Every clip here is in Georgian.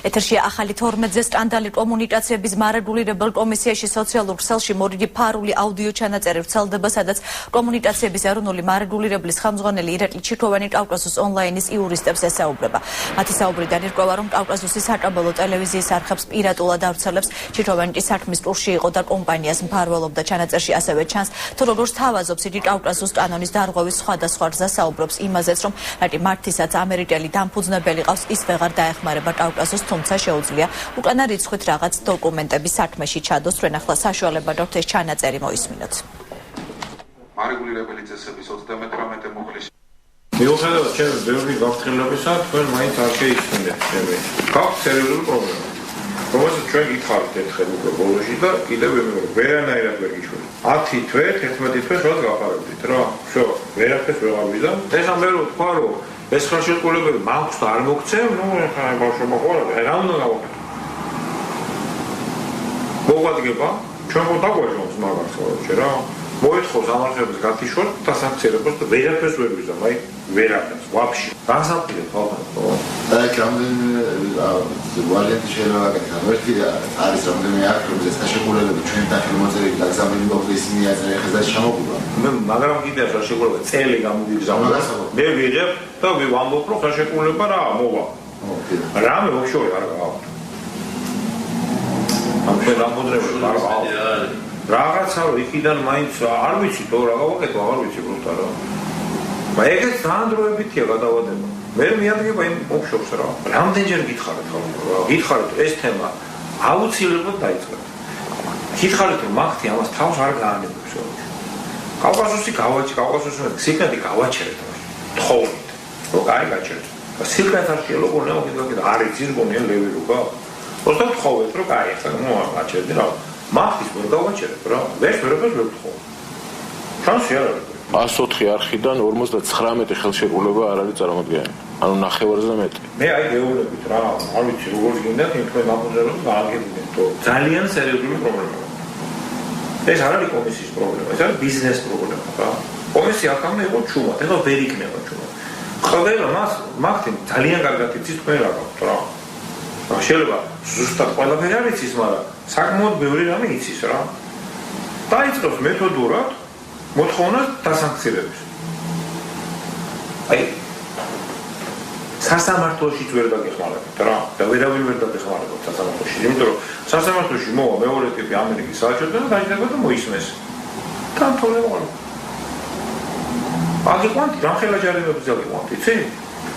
ეთერშია ახალი 12-ზე სკანდალი კომუნიკაციების მარეგულირებელ კომისიაში სოციალურ ქსელში მორიგი ფარული აუდიო ჩანაწერი ვრცელდება, სადაც კომუნიკაციების ეროვნული მარეგულირებლის ხელმძღვანელი ირაკლი ჩიქოვანი კავკასიის ონლაინის იურისტებს ესაუბრება. მათი საუბრიდან ირკვევა, რომ კავკასიის საკაბელო ტელევიზიის არხებს პირატულად ავრცელებს. ჩიქოვანი კი საქმის ტურში იყო და კომპანიას მფარველობდა. ჩანაწერში ასევე ჩანს, თუ როგორ თავაზობს იგი კავკასიის კანონის დარღვევის სხვადასხვა გზას, საუბრობს იმაზეც, რომ რაგი მართისაც ამერიკელი დამფუძნებელი ყავს, ის ვეღარ დაეხმარება კავკასოს, თუმცა შეუძლია უკანა რიცხვით რაღაც დოკუმენტები საქმეში ჩადოს. ჩვენ ახლა საშუალება გვაქვს ეს ჩანაწერი მოისმინოთ. მარეგულირებელი წესების 38 მუხლის მიუხედავად ჩემი ბევრი გაფრთხილებისა, თქვენ მაინც არ შეიცვლეთ ჩემი. გაქვთ სერიოზული პრობლემა. რომელსაც ჩვენ გითხარით ერთხელ უკვე ბოლოში და კიდევ ვერანაირად ვერ გიჩვენეთ. 10 თვე, 11 თვე ხელს გაფარებდით რა. всё, ვერაფერს ვერ გავიზა. ეს ამ ვერ ვთქვა, რომ ეს ხელშეკრულებები მაქვს და არ მოგცემ, ნუ ახლა ბავშვობა ყოლა, რა უნდა გავაკეთო? მოგადგება, ჩვენ გვაგვაჟონს მაგას ხოლმე რა. მოითხოვს ამარხების გათიშვა და სასანქციელებას და ვერაფერს ვერ ვიზამ, აი ვერაფერს, ვაფშე. გასაფრთხილებ ხო? და რამდენი ვარიანტი შეიძლება გაკეთო? ერთი არის რამდენი აქტი, ხელშეკრულებები ჩვენ დახელმოწერილი და გზავნილი მოხდეს ისინი აზრი ახლა ჩამოგვივა. მაგრამ კიდევ ხელშეკრულება წელი გამოგიგზავნა. მე ვიღებ და ვამბობ, რომ ხელშეკრულება რა მოვა. რამე ოფშორი არ გააქვს. ამ ფერამოდრები არ გააქვს. რაღაცა რომ იქიდან მაინც არ ვიცი თო რა გავაკეთო, აღარ ვიცი პროტა რა. ეგეც დაანდროებითია გადავადება. მე მიადგება იმ ოფშორს რა. რამდენჯერ გითხარით ხოლმე რა. გითხარით ეს თემა აუცილებლად დაიწყეთ. გითხარით რომ მაგთი ამას თავს არ გაანებებს რა. კავკასიოსი სიკნეთი გავაჩერეთ. თხოვით. რო კაი გაჩერეთ. სიკნეთ არ შეიძლება გონე მოგიდგა არის ზირგონი ლევი როგა. უბრალოდ თხოვეთ რომ კაი ახლა ნუ აჩერდი რა. მაგის ვერ გავაჩერებ რა. ვერ ვთხოვ. შანსი არ არის. 104 არხიდან 59 ხელშეკრულება არ არის წარმოდგენილი. ანუ ნახევარზე მეტი. მე აი გეუბნებით რა, არ ვიცი როგორ გინდათ იმ თქვენ მოგზაურობთ გააგებინეთ. ძალიან სერიოზული პრობლემაა. ეს არ არის კომისიის პრობლემა, ეს არის ბიზნეს პრობლემა რა. კომისია ახლა იყო ჩუმად, ეხლა ვერ იქნება ჩუმად. ყველა მას მაგთი ძალიან კარგად იცის თქვენ რა გაქვთ რა. შეიძლება ზუსტად ყველაფერი არ იცის, მაგრამ საკმაოდ ბევრი რამე იცის რა. დაიწყოს მეთოდურად მოთხოვნას დასანქცირების. აი სასამართლოშიც ვერ დაგეხმარებთ რა. და ვერავინ ვერ დაგეხმარებთ სასამართლოში. იმიტომ რომ სასამართლოში მოვა მეორე ტიპი ამერიკის საჩუქრა და დაიწყება და მოისმეს. თანხმობა. აგიყვანთ რამხელა ჯარიმებს აგიყვანთ, იცი?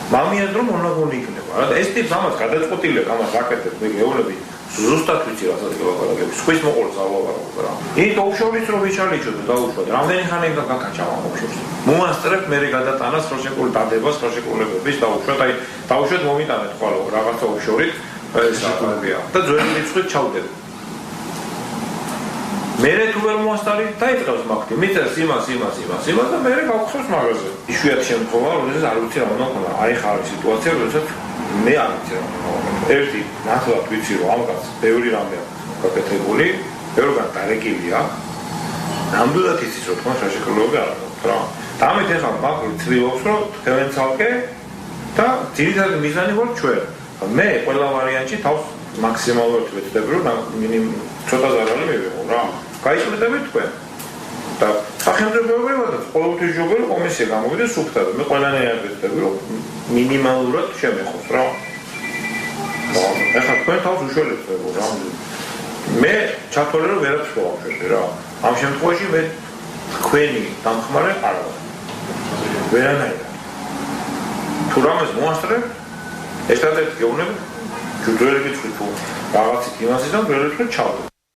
მამიად რომ მონაგონი იქნება რა. და ეს ტიპს ამას გადაწყვეტილია, ამას აკეთებს, მე გეუბნები ზუსტად ვიცი რასაც გელაპარაკებ. სხვის მოყოლს ავავარებ რა. იქ ოფშორის რო ვიჩალიჩო და დაუშვათ. რამდენი ხანი უნდა გაკაჩა ამ ოფშორს. მოასწრებ მე გადატანას ხელშეკრულების დადებას ხელშეკრულებების დაუშვათ. აი დაუშვათ მომიტანეთ ხოლმე რაღაცა ოფშორით ეს აკეთებია. და ძველი რიცხვით ჩავდეთ. მე თუ ვერ მოასწარი დაიწყებს მაგთი. მიწერს იმას და მე გავხსოვს მაგაზე. იშვიათი შემთხვევა, როდესაც არ ვიცი რა უნდა ვქნა. აი ხარ სიტუაცია, როდესაც მე არ ვიცი რა უნდა ვქნა. ერთი ნახევარ ვიცი რომ ამ კაცს ბევრი რამე გაკეთებული, ბევრგან დარეკილია. ნამდვილად იცის რომ თქვენ ხელშეკრულებები არ აქვთ რა. და ამით ეხლა მაგ ცდილობს რომ თქვენ ცალკე და ძირითადად მიზანი ვარ ჩვენ. მე ყველა ვარიანტში თავს მაქსიმალურად ვეცდები რომ მინიმუმ ცოტა ზარალი მივიღო რა. გაიჭრდებით თქვენ. და სახელმწიფოებრივადაც ყოველთვის ჯობია კომისია გამოვიდეს სუფთად. მე ყველანაირად ვეცდები რომ მინიმალურად შემეხოს რა. ეხლა თქვენ თავს უშველებთ რა. მე ჩათვალე რომ ვერაფერს გავაშვები რა. ამ შემთხვევაში მე თქვენი დამხმარე არ ვარ. ვერანაირად. თუ რამეს მოასწრებ, ერთადერთი გეუბნები, ჯუჯერებით თუ რაღაცით იმასიდან ვერაფერს ჩავდე.